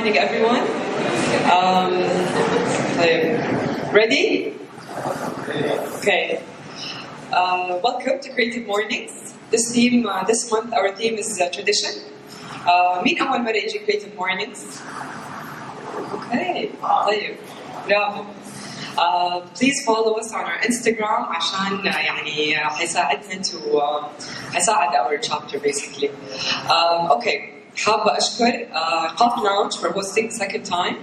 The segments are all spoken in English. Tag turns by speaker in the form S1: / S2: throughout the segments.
S1: morning, everyone. Ready? Okay. Welcome to Creative Mornings. This month, our theme is tradition. مين أول مرة يجي Creative Mornings? Okay. طيب. برافو. Please follow us on our Instagram عشان يعني حيساعدنا حيساعد our chapter basically. Okay. حابة أشكر قاف Lounge for hosting second time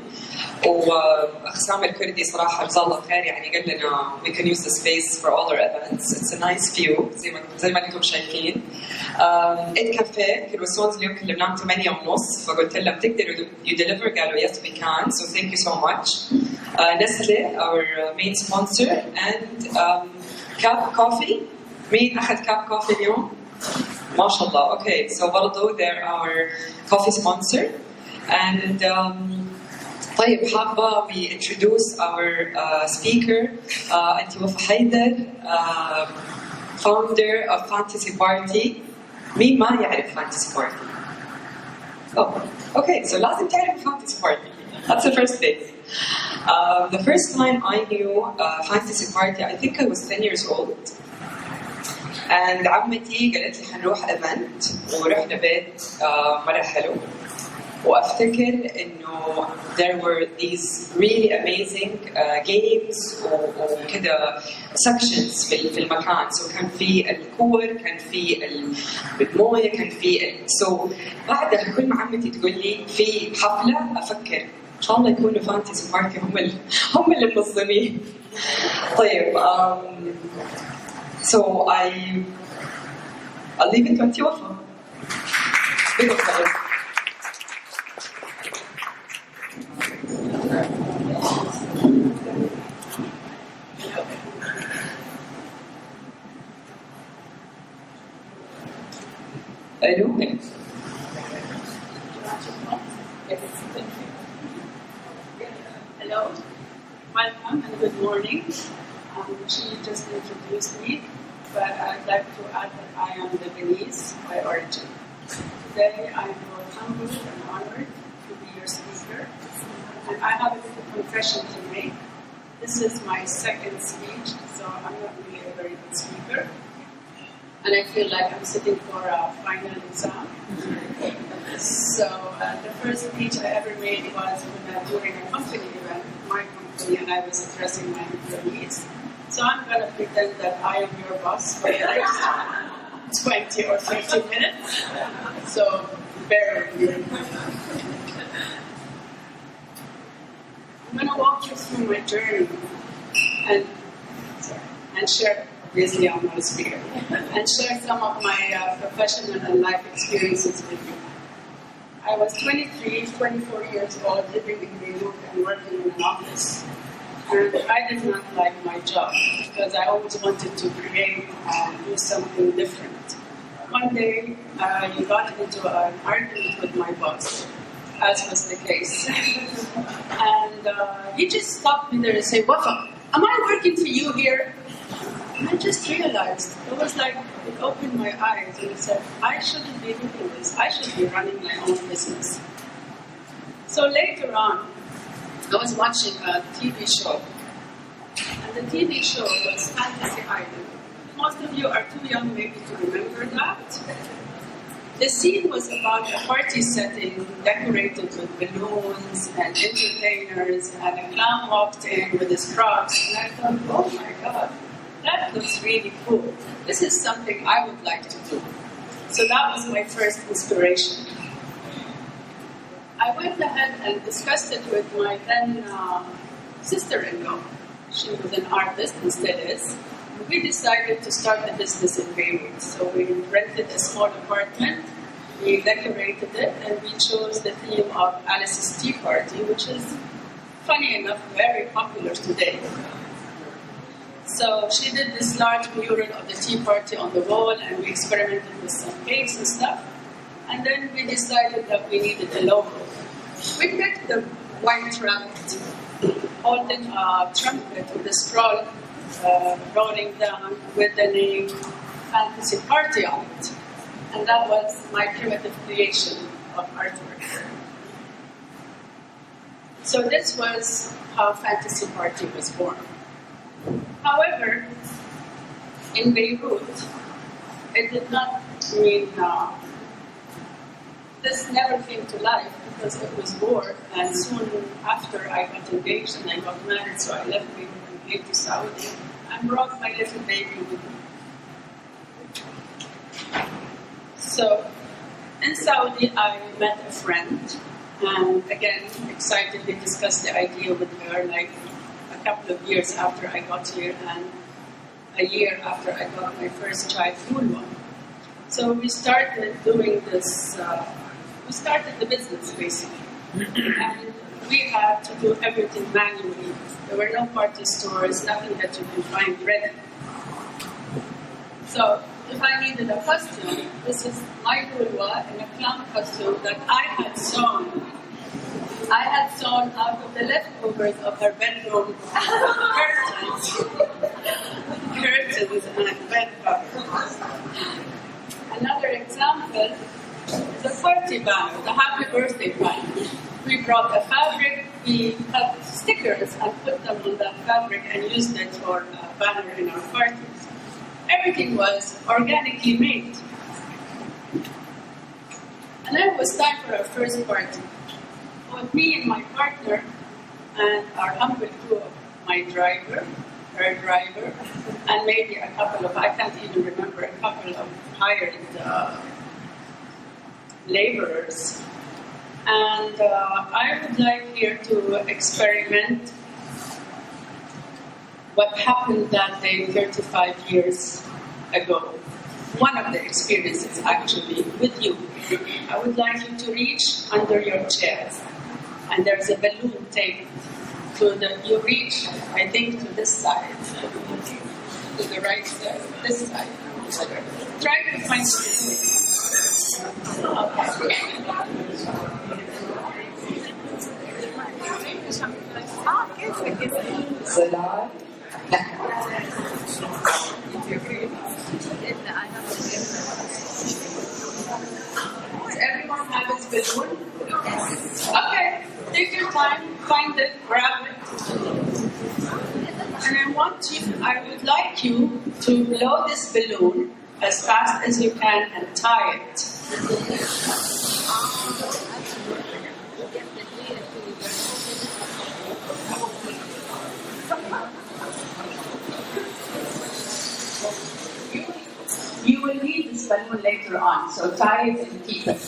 S1: وأخسام الكردي صراحة جزاه الله خير يعني قال لنا we can use the space for all our events. It's a nice view زي ما أنتم شايفين. إد كافيه في الوسونز اليوم كلمناهم 8:30 فقلت لهم تقدروا you deliver قالوا yes we can so thank you so much. Nestle our main sponsor and Cap Coffee. مين أخذ Cap Coffee اليوم؟ ما شاء الله. Okay, so برضو they're our coffee sponsor and طيب حابة we introduce our speaker أنت وفا حيدر founder of Fantasy Party. مين ما يعرف Fantasy Party؟ Oh, okay, so لازم تعرف Fantasy Party. That's the first thing. The first time I knew Fantasy Party, I think I was 10 years old. And عمتي قالت لي حنروح ايفنت ورحنا بيت مرة حلو وافتكر انه there were these really amazing games وكذا sections في المكان. So كان في الكور كان في المويه كان في so بعدها كل ما عمتي تقول لي في حفلة افكر ان شاء الله يكونوا فانتسي بارتي هم اللي منظمين. طيب So I'll leave it to Wafa. Big applause. Hello.
S2: Hello. Welcome and good morning. She just introduced me, but I'd like to add that I am Lebanese by origin. Today I'm both humbled and honored to be your speaker, and I have a little confession to make. This is my second speech, so I'm not really a very good speaker, and I feel like I'm sitting for a final exam. So the first speech I ever made was during a company event, my company, and I was addressing my employees. So I'm going to pretend that I am your boss for the next 20 or 50 minutes. So bear with me. I'm going to walk you through my journey and share, obviously I'm not a speaker, and share some of my professional and life experiences with you. I was 23, 24 years old, living in New York and working in an office. And I did not like my job because I always wanted to create and do something different. One day, I got into an argument with my boss, as was the case. And he just stopped me there and said, Wafa, am I working for you here? And I just realized, it was like, it opened my eyes and it said, I shouldn't be doing this. I should be running my own business. So later on, I was watching a TV show, and the TV show was Fantasy Idol. Most of you are too young maybe to remember that. The scene was about a party setting decorated with balloons and entertainers, and a clown walked in with his props, and I thought, oh my God, that looks really cool. This is something I would like to do. So that was my first inspiration. I went ahead and discussed it with my then sister-in-law. She was an artist and still is. We decided to start a business in Beirut. So we rented a small apartment, we decorated it, and we chose the theme of Alice's Tea Party, which is, funny enough, very popular today. So she did this large mural of the tea party on the wall, and we experimented with some cakes and stuff. And then we decided that we needed a logo. We picked the white rabbit, holding a trumpet with a scroll rolling down with the name Fantasy Party on it. And that was my primitive creation of artwork. So this was how Fantasy Party was born. However, in Beirut, it did not mean this never came to life because it was war, and soon after I got engaged and I got married, so I left Beirut and came to Saudi and brought my little baby with me. So in Saudi, I met a friend, and again, excitedly discussed the idea with her like a couple of years after I got here and a year after I got my first child, Fulwa. So we started doing this, we started the business basically. And we had to do everything manually. There were no party stores, nothing that you can find ready. So if I needed a costume, this is my Fulwa in a clown costume that I had sewn. I had sewn out of the leftovers of her bedroom curtains and bed covers. Another example is a party banner, the happy birthday banner. We brought a fabric, we cut stickers and put them on that fabric and used it for a banner in our parties. Everything was organically made. And then it was time for our first party. With me and my partner and our humble crew of my driver, her driver, and maybe a couple of, I can't even remember, a couple of hired laborers. And I would like here to experiment what happened that day 35 years ago. One of the experiences actually with you. I would like you to reach under your chairs. And there's a balloon taped to you reach, I think, to this side, to the right side, this side. Try to find it. Does everyone have its balloon? Okay. Take your time, find it, grab it. And I would like you to blow this balloon as fast as you can and tie it. You will need this balloon later on, so tie it and keep it.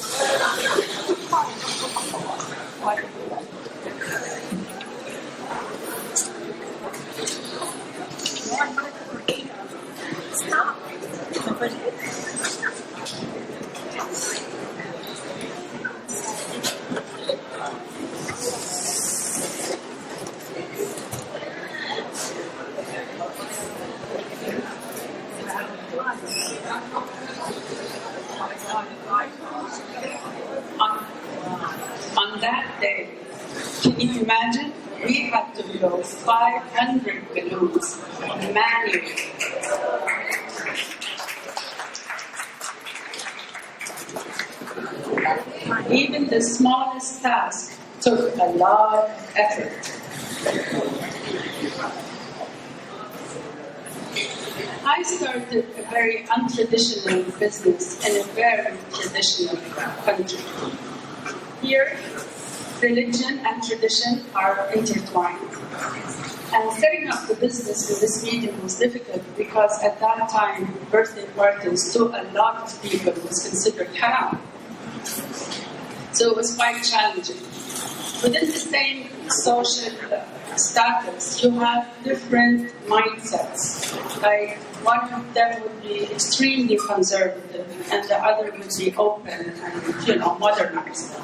S2: On that day, can you imagine? We had to blow 500 balloons manually. Even the smallest task took a lot of effort. I started a very untraditional business in a very traditional country. Here, religion and tradition are intertwined. And setting up the business in this medium was difficult because at that time, birthday parties to a lot of people was considered haram. So it was quite challenging. Within the same social status, you have different mindsets. Like one of them would be extremely conservative, and the other would be open and modernized.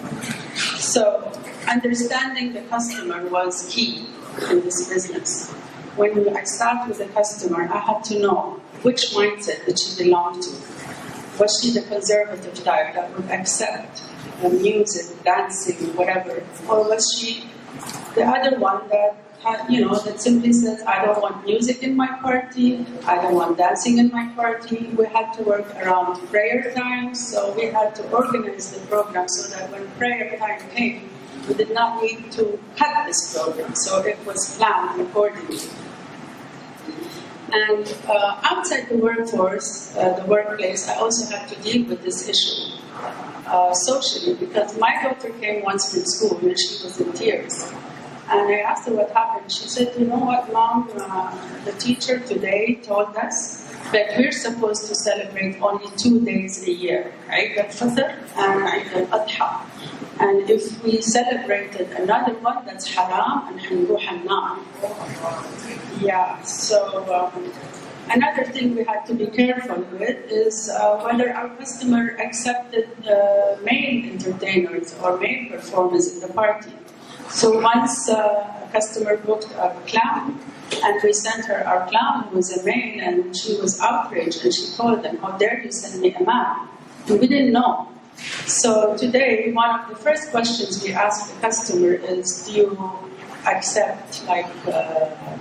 S2: So understanding the customer was key in this business. When I start with the customer, I had to know which mindset did she belong to. Was she the conservative type that would accept music, dancing, whatever, or was she the other one that that simply says, I don't want music in my party, I don't want dancing in my party. We had to work around prayer time, so we had to organize the program so that when prayer time came, We did not need to cut this program, so it was planned accordingly. And outside the workforce, the workplace, I also had to deal with this issue socially, because my daughter came once from school and she was in tears. And I asked her what happened. She said, "You know what, Mom, the teacher today told us that we're supposed to celebrate only 2 days a year, Eid al-Fitr and Eid al-Adha. And if we celebrated another one, that's haram and hanruh al-nar." Yeah, so another thing we had to be careful with is whether our customer accepted male entertainers or male performers in the party. So once a customer booked a clown, and we sent her our clown who was a male, and she was outraged, and she told them, "How dare you send me a man?" And we didn't know. So today, one of the first questions we ask the customer is, do you accept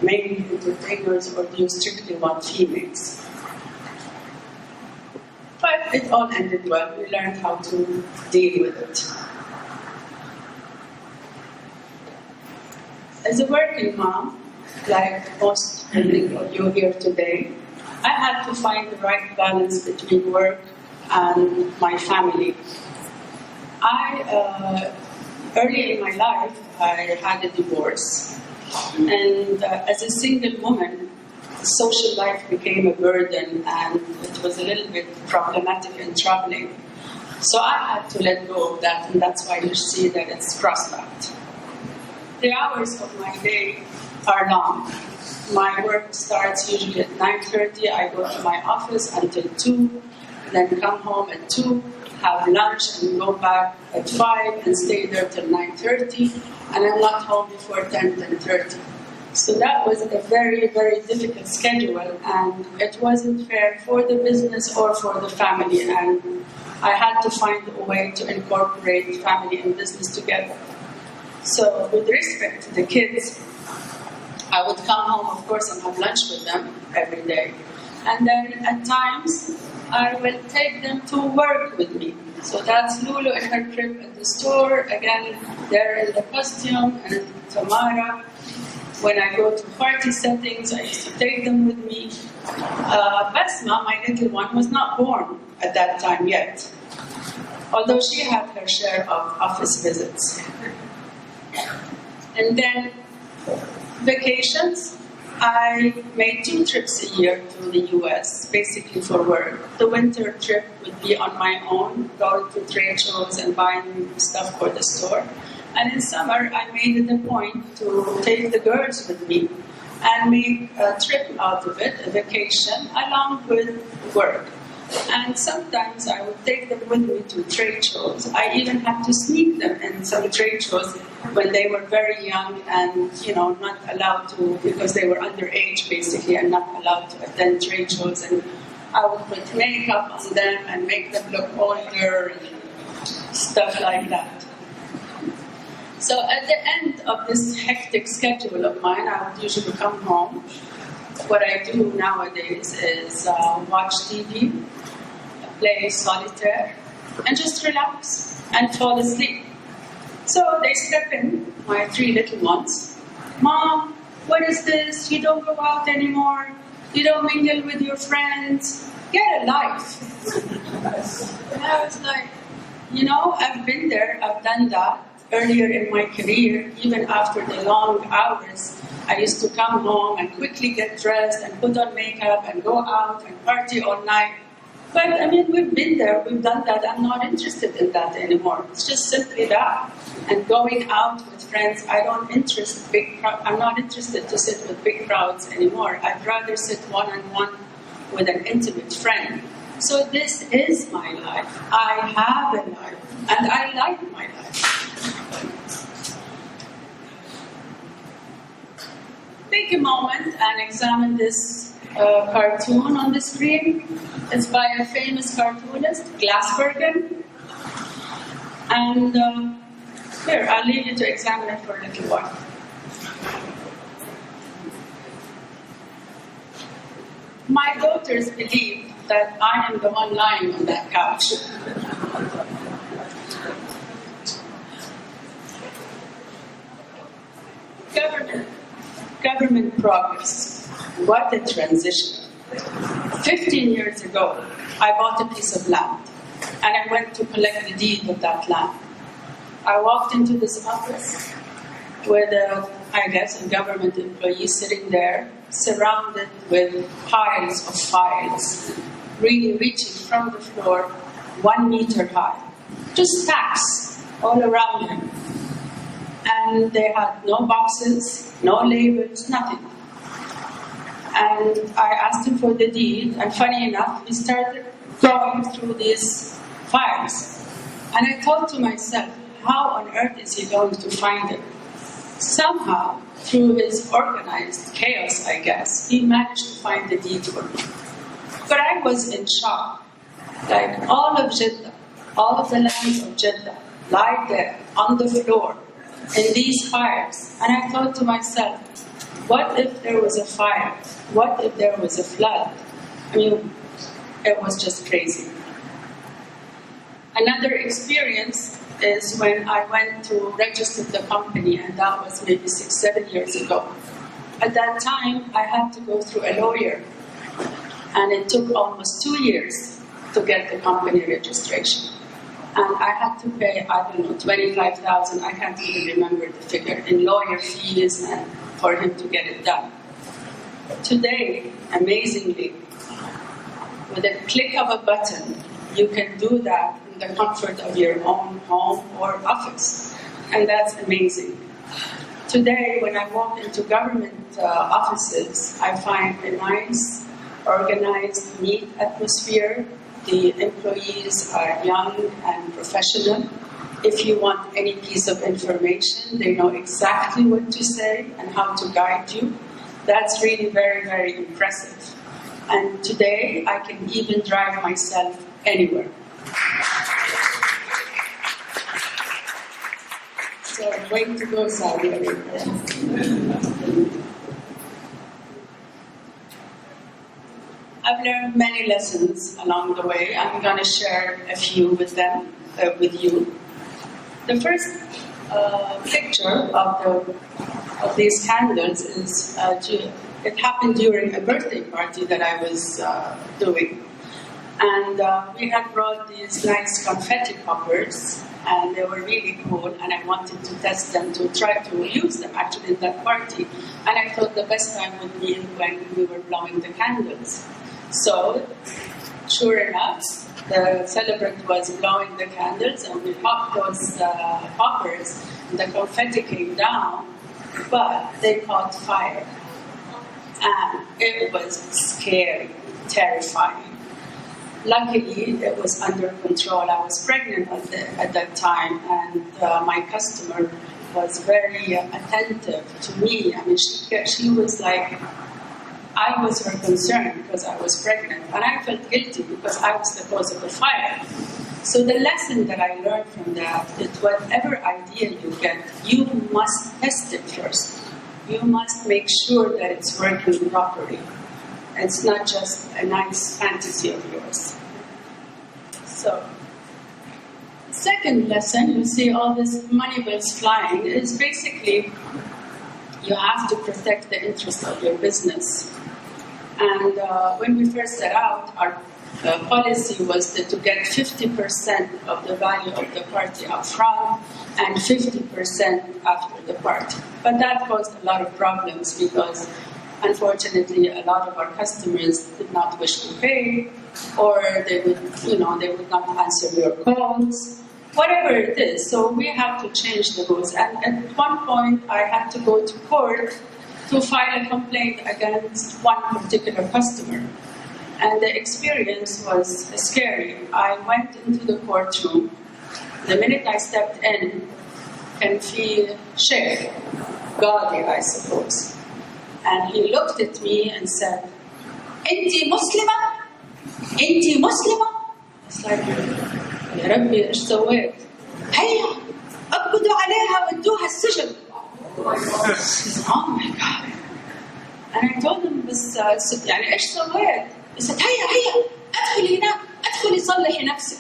S2: male entertainers, or do you strictly want females? But it all ended well. We learned how to deal with it. As a working mom, like most of you here today, I had to find the right balance between work and my family. Early in my life, I had a divorce. And as a single woman, social life became a burden, and it was a little bit problematic and troubling. So I had to let go of that, and that's why you see that it's crossed out. The hours of my day are long. My work starts usually at 9:30. I go to my office until 2, then come home at 2, have lunch, and go back at 5 and stay there till 9:30. And I'm not home before 10:30. So that was a very, very difficult schedule, and it wasn't fair for the business or for the family. And I had to find a way to incorporate family and business together. So with respect to the kids, I would come home, of course, and have lunch with them every day. And then at times, I will take them to work with me. So that's Lulu in her trip at the store, again, they're in the costume, and Tamara. When I go to party settings, I used to take them with me. Basma, my little one, was not born at that time yet, although she had her share of office visits. And then vacations, I made 2 trips a year to the US, basically for work. The winter trip would be on my own, going to trade shows and buying stuff for the store. And in summer, I made it a point to take the girls with me and make a trip out of it, a vacation, along with work. And sometimes I would take them with me to trade shows. I even had to sneak them in some trade shows when they were very young and, not allowed to, because they were underage basically and not allowed to attend trade shows. And I would put makeup on them and make them look older and stuff like that. So at the end of this hectic schedule of mine, I would usually come home. What I do nowadays is watch TV, play solitaire, and just relax and fall asleep. So they step in, my 3 little ones. "Mom, what is this? You don't go out anymore. You don't mingle with your friends. Get a life." And I was like, I've been there, I've done that. Earlier in my career, even after the long hours, I used to come home and quickly get dressed and put on makeup and go out and party all night. But we've been there, we've done that. I'm not interested in that anymore. It's just simply that. And going out with friends, I'm not interested to sit with big crowds anymore. I'd rather sit one-on-one with an intimate friend. So this is my life. I have a life, and I like my life. Take a moment and examine this cartoon on the screen. It's by a famous cartoonist, Glassbergen. And here, I'll leave you to examine it for a little while. My daughters believe that I am the one lying on that couch. Government progress. What a transition. 15 years ago, I bought a piece of land and I went to collect the deed of that land. I walked into this office with a government employee sitting there, surrounded with piles of files, really reaching from the floor 1 meter high. Just stacks all around him. And they had no boxes, no labels, nothing. And I asked him for the deed, and funny enough, he started going through these files. And I thought to myself, how on earth is he going to find it? Somehow, through his organized chaos, I guess, he managed to find the deed for me. But I was in shock. Like all of Jeddah, all of the lands of Jeddah, lie there on the floor in these fires. And I thought to myself, what if there was a fire? What if there was a flood? I mean, it was just crazy. Another experience is when I went to register the company, and that was maybe 6-7 years ago. At that time, I had to go through a lawyer, and it took almost 2 years to get the company registration. And I had to pay, I don't know, 25,000, I can't even remember the figure, in lawyer fees and for him to get it done. Today, amazingly, with a click of a button, you can do that in the comfort of your own home or office. And that's amazing. Today, when I walk into government offices, I find a nice, organized, neat atmosphere. The employees are young and professional. If you want any piece of information, they know exactly what to say and how to guide you. That's really very, very impressive. And today, I can even drive myself anywhere. So, way to go, Saudi Arabia. I've learned many lessons along the way. I'm going to share a few with you. The first picture of these candles is it happened during a birthday party that I was doing. And we had brought these nice confetti poppers, and they were really cool, and I wanted to test them, to try to use them actually in that party. And I thought the best time would be when we were blowing the candles. So, sure enough, the celebrant was blowing the candles, and we popped those poppers, and the confetti came down, but they caught fire. And it was scary, terrifying. Luckily, it was under control. I was pregnant at that time, and my customer was very attentive to me. I mean, she was like, I was her concern because I was pregnant, and I felt guilty because I was the cause of the fire. So the lesson that I learned from that is whatever idea you get, you must test it first. You must make sure that it's working properly. It's not just a nice fantasy of yours. So, second lesson, you see all these money bills flying, is basically you have to protect the interest of your business. And when we first set out, our policy was to get 50% of the value of the party up front and 50% after the party. But that caused a lot of problems because, unfortunately, a lot of our customers did not wish to pay, or they would not answer your calls, whatever it is. So we have to change the rules. And at one point, I had to go to court to file a complaint against one particular customer. And the experience was scary. I went into the courtroom. The minute I stepped in, can feel Sheikh, godly, I suppose. And he looked at me and said, "Inti Muslima? Inti Muslima?" It's like, يا ربي ايش سويت؟ هيا اقبضوا عليها ودوها السجن. Oh my God. And I told him, بس يعني ايش سويت؟ He said, هيا ادخلي هناك، ادخلي صلحي نفسك.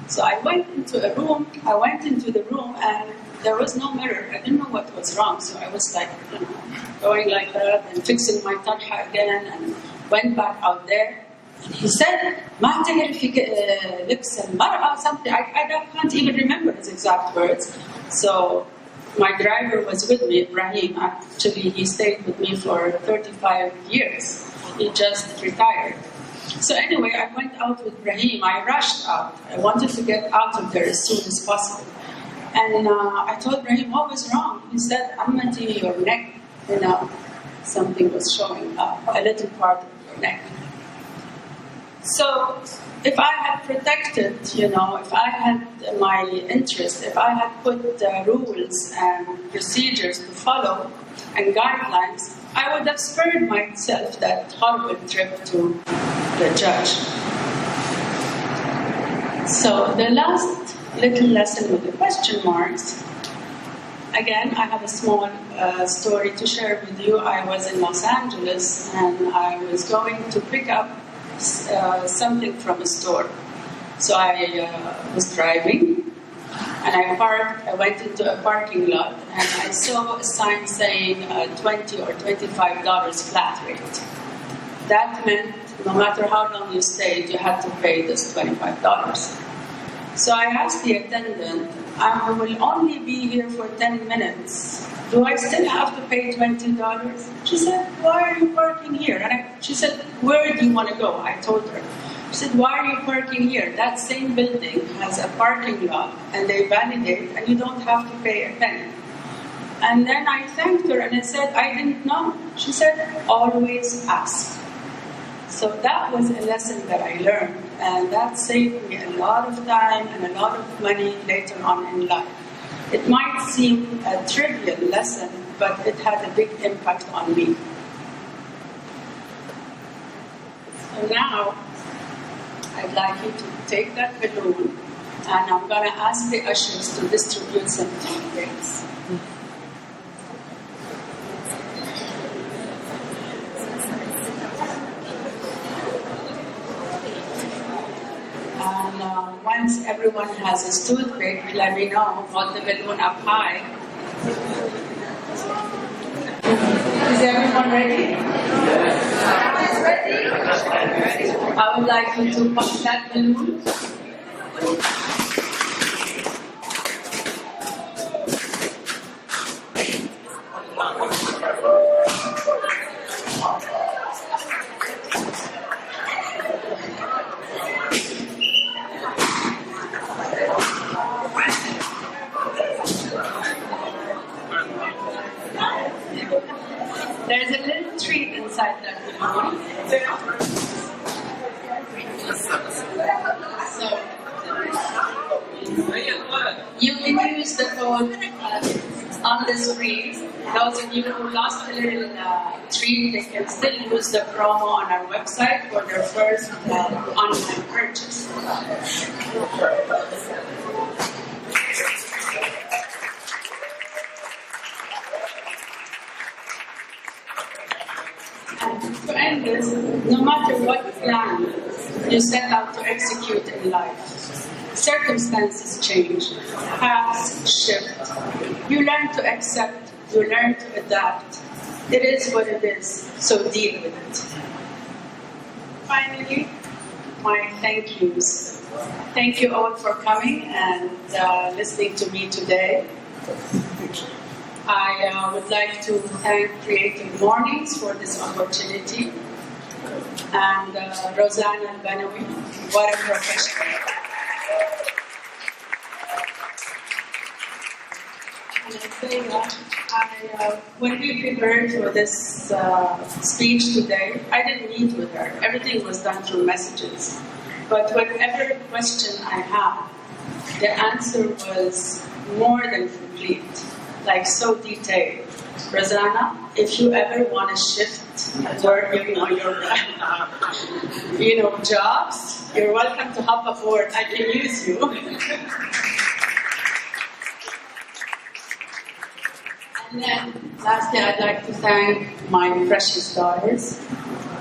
S2: So I went into the room and there was no mirror. I didn't know what was wrong, so I was like, going like that and fixing my tarha again, and went back out there. And he said, "ما تعرفي لبس المرأة," something. I can't even remember his exact words. So my driver was with me, Ibrahim. Actually, he stayed with me for 35 years. He just retired. So anyway, I went out with Ibrahim. I rushed out. I wanted to get out of there as soon as possible. And I told Ibrahim, what was wrong? He said, Ammati, your neck, something was showing up, a little part of your neck. So if I had protected, if I had my interest, if I had put rules and procedures to follow and guidelines, I would have spared myself that horrible trip to the judge. So the last little lesson with the question marks. Again, I have a small story to share with you. I was in Los Angeles and I was going to pick up something from a store. So I was driving and I parked. I went into a parking lot and I saw a sign saying $20 or $25 flat rate. That meant no matter how long you stayed, you had to pay this $25. So I asked the attendant, I will only be here for 10 minutes. Do I still have to pay $20? She said, why are you parking here? And she said, where do you want to go? I told her. She said, why are you parking here? That same building has a parking lot and they validate and you don't have to pay a penny. And then I thanked her and I said, I didn't know. She said, always ask. So that was a lesson that I learned, and that saved me a lot of time and a lot of money later on in life. It might seem a trivial lesson, but it had a big impact on me. So now, I'd like you to take that balloon, and I'm going to ask the ushers to distribute some toothpicks. And once everyone has his toothpick, let me know, hold the balloon up high. Is everyone ready? Everyone's ready? I would like you to pop that balloon. There's a little treat inside that balloon. So, you can use the code on the screen. Those of you who lost a little treat, they can still use the promo on our website for their first online purchase. To end this, no matter what plan you set out to execute in life, circumstances change, paths shift. You learn to accept, you learn to adapt. It is what it is, so deal with it. Finally, my thank yous. Thank you all for coming and listening to me today. I would like to thank Creative Mornings for this opportunity, and Rosanna Al-Banawi, what a professional. And I say that when we prepared for this speech today, I didn't meet with her. Everything was done through messages. But whatever question I had, the answer was more than complete. Like so detailed. Rosanna, if you ever want to shift your jobs, you're welcome to hop aboard. I can use you. And then, lastly, I'd like to thank my precious daughters,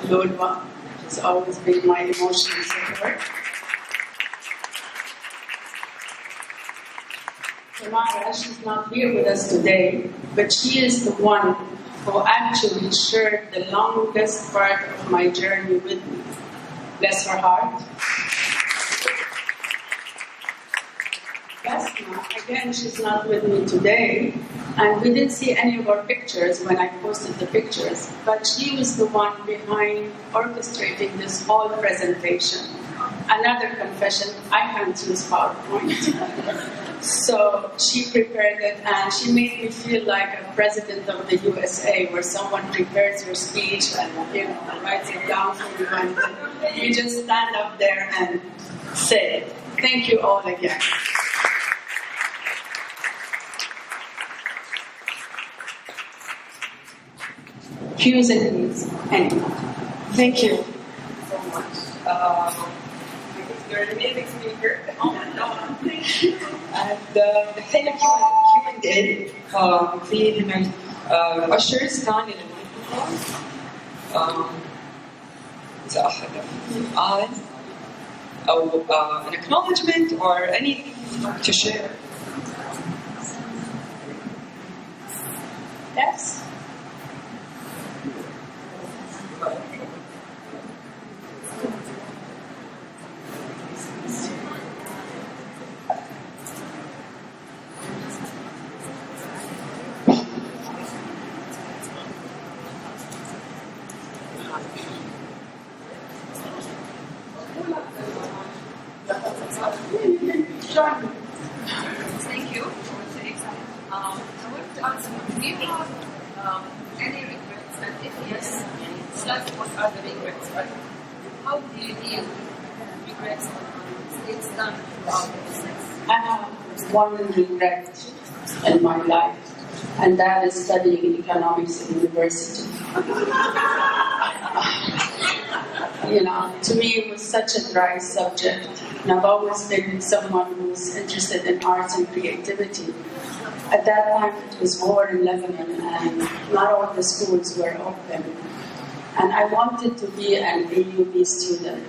S2: Lulwa, who's always been my emotional support. Mara, she's not here with us today, but she is the one who actually shared the longest part of my journey with me. Bless her heart. Basma, again, she's not with me today, and we didn't see any of our pictures when I posted the pictures, but she was the one behind orchestrating this whole presentation. Another confession, I can't use PowerPoint. So she prepared it, and she made me feel like a president of the USA, where someone prepares your speech and writes it down for you, and you just stand up there and say it. Thank you all again. Cues and needs. Anyway.
S1: Thank you so much. You're an amazing speaker. Oh my God, thank you. And الحين Q&A في هنا ushers ثاني للميكروفون. إذا أحد سؤال أو an acknowledgement or anything to share.
S2: Yes.
S3: Thank you for the exam. I wanted to ask you, do you have any regrets? And if yes, what are the regrets? But how do you deal with regrets it's done throughout the business?
S2: I have one regret in my life, and that is studying economics at university. To me it was such a dry subject, and I've always been someone who's interested in arts and creativity. At that time it was war in Lebanon, and not all the schools were open. And I wanted to be an AUB student.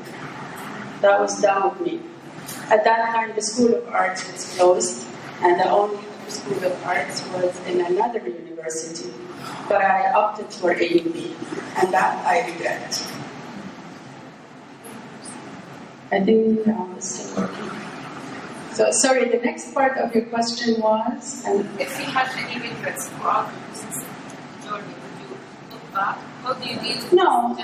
S2: That was done with me. At that time the School of Arts was closed, and the only other School of Arts was in another university. But I opted for AUB, and that I regret. I think it's still working. So, sorry, the next part of your question was?
S3: If you had any regrets throughout the business journey, would you look back? How do you deal with
S2: No,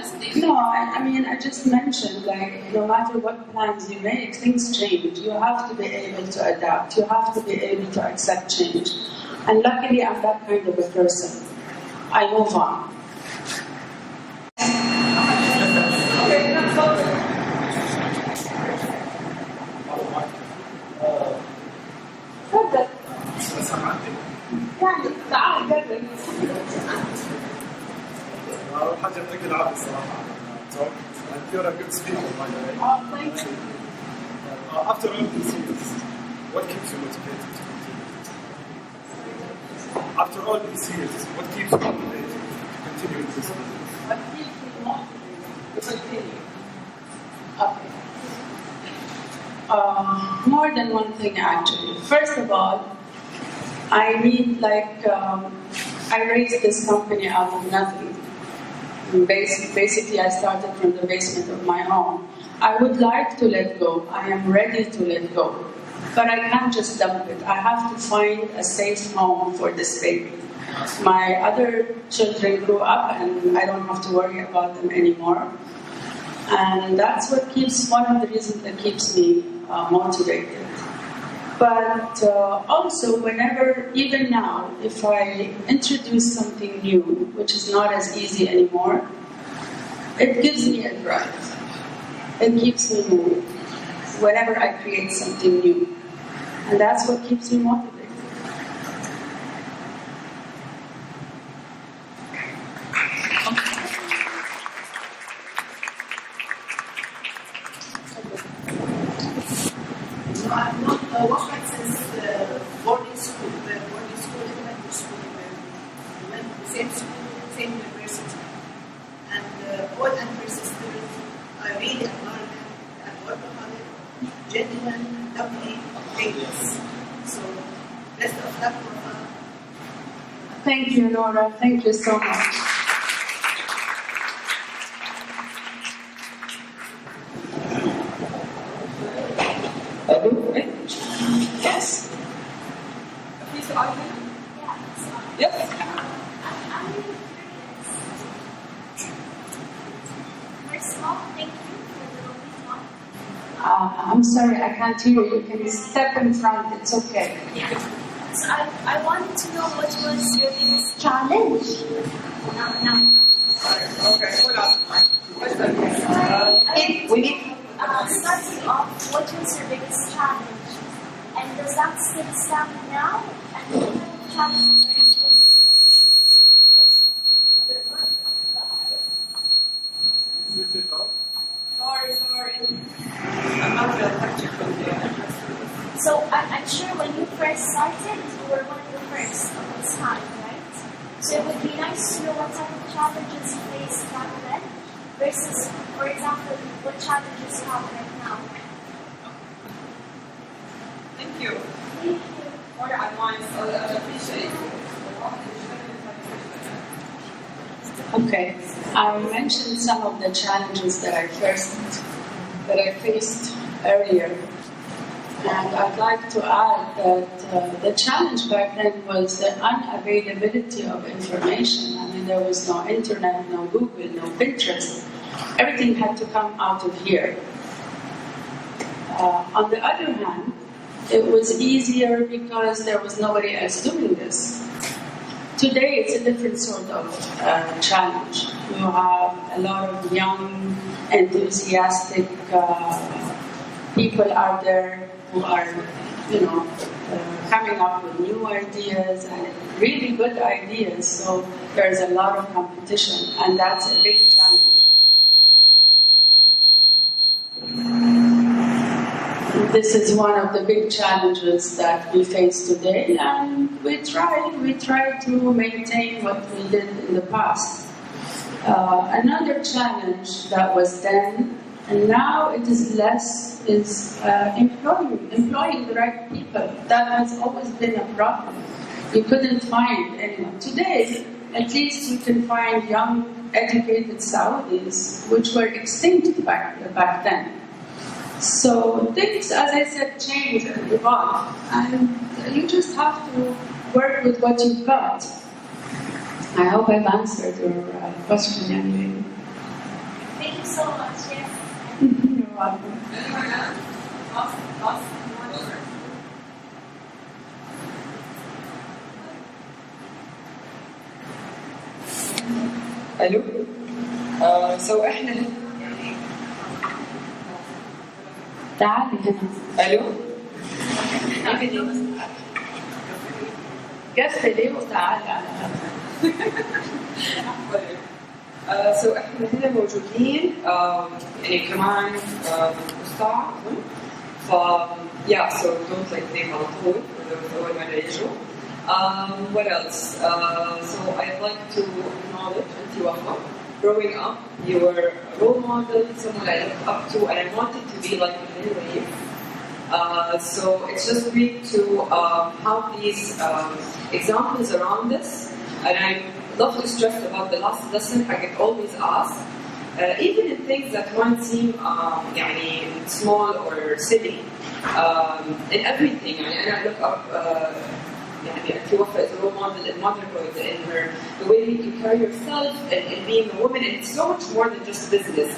S3: I
S2: I just mentioned, no matter what plans you make, things change. You have to be able to adapt. You have to be able to accept change. And luckily, I'm that kind of a person. I move on. يعني تعال جرب.
S4: أول حاجة يعطيك العافية صراحة. You're a good speaker, by the way.
S2: Oh, thank you.
S4: After all these years, what keeps you motivated to continue? After all these years, what keeps you motivated to continue with this?
S2: What keeps me motivated to continue? Okay. More than one thing, actually. First of all, I need, I raised this company out of nothing. Basically, I started from the basement of my home. I would like to let go. I am ready to let go. But I can't just dump it. I have to find a safe home for this baby. My other children grew up, and I don't have to worry about them anymore. And that's one of the reasons that keeps me motivated. But also, even now, if I introduce something new, which is not as easy anymore, it gives me a drive. It keeps me moving whenever I create something new. And that's what keeps me motivated.
S5: I'm not Wafa since boarding school, elementary school, we went to the same school, same university. And all and sisters, I really admire them and work on it. Gentlemen, lovely ladies. So Best of luck, Wafa.
S2: Thank you, Nora. Thank you so much.
S1: Yes.
S3: Please, Arvin.
S1: Yep.
S6: I'm really curious. First of all, thank you for the lovely talk.
S2: I'm sorry, I can't hear you. Can you step in front? It's okay.
S6: So I wanted to know what was your biggest challenge. No.
S1: Okay, hold on.
S6: We need. Starting off, what was your biggest challenge? And does that still stand now? And what kind of challenges are you facing? Because there were
S4: Switch it up.
S3: Sorry. I'm not going to touch it from there.
S6: So I'm sure when you first started, you were one of the first of this time, right? So it would be nice to know what type of challenges you faced back then versus, for example, what challenges you have right now.
S3: Thank you.
S6: Thank you.
S3: Or I want to appreciate
S2: Okay. I mentioned some of the challenges that I faced earlier. And I'd like to add that the challenge back then was the unavailability of information. I mean, there was no internet, no Google, no Pinterest. Everything had to come out of here. On the other hand, it was easier because there was nobody else doing this. Today, it's a different sort of challenge. You have a lot of young, enthusiastic people out there who are, coming up with new ideas and really good ideas. So there's a lot of competition, and that's a big challenge. This is one of the big challenges that we face today, and we try to maintain what we did in the past. Another challenge that was then, and now it is less, is employing the right people. That has always been a problem. You couldn't find anyone. Today, at least you can find young, educated Saudis, which were extinct back then. So things, as I said, change and evolve, and you just have to work with what you've got. I hope I've answered your question, young lady.
S6: Thank you so much. Yes.
S2: You're welcome.
S3: Anyone else? Last one.
S1: الو احنا
S2: تعالي هنا.
S1: الو
S2: قفلي وتعالي على
S1: احنا هنا موجودين يعني كمان مستعد ف so don't think على طول أول مرة يجوا. What else? So I'd like to acknowledge Wafa. Growing up, you were a role model, someone I looked up to, and I wanted to be like you in many ways. So it's just great to have these examples around us. And I love to stress about the last lesson I get always asked, even in things that might seem small or silly, in everything. And I look up Wafa is a role model in motherhood, in the way you can carry yourself, and being a woman, and it's so much more than just business.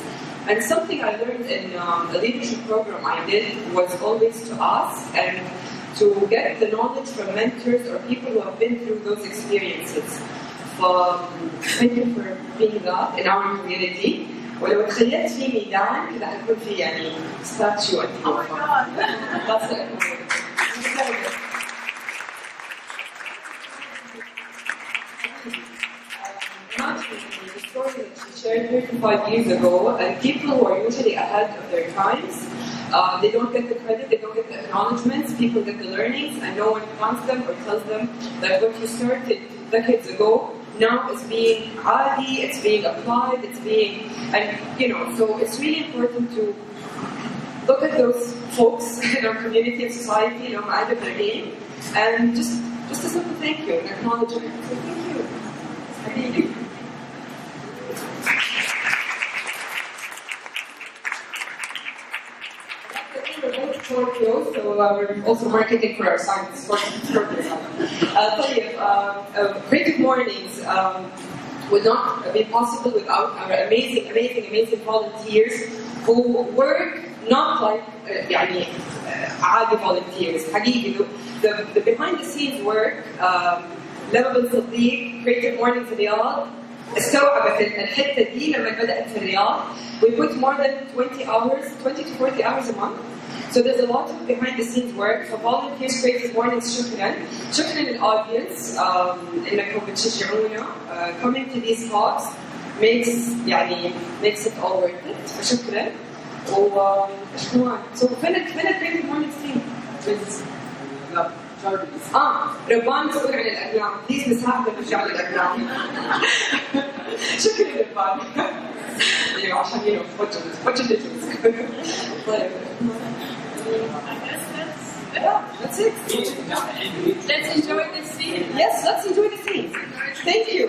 S1: And something I learned in the leadership program I did was always to ask and to get the knowledge from mentors or people who have been through those experiences. Thank you for being that in our community. ولو تخيلت في ميدان كده حيكون في يعني statue at the That's it. The story that she shared 35 years ago, and people who are usually ahead of their times, they don't get the credit, they don't get the acknowledgements, people get the learnings, and no one wants them or tells them that what you started decades ago now is being adi, it's being applied, it's being, so it's really important to look at those folks in our community and society, at their game, and just a simple thank you and acknowledgement. So thank you. Habibi. We're going to Tokyo, so we're also marketing for our science. Creative Mornings would not be possible without our amazing volunteers who work not like عادي volunteers. حقيقي the behind the scenes work لما بنصديق Creative Mornings الرياض استوعبت الحته دي لما بدات في الرياض. We put more than 20 to 40 hours a month. So there's a lot of behind the scenes work. For volunteers, Creative Mornings, شكرا للaudience انكم بتشجعونا. Coming to these talks makes it all worth it. فشكرا. So فين Creative Mornings team? ربان مسؤول عن الأقلام. بليز نساعد نرجع للأقلام. شكرا ربان. عشان budget it. That's it.
S3: Let's enjoy the scene.
S1: Yes, let's enjoy the scene. Thank you.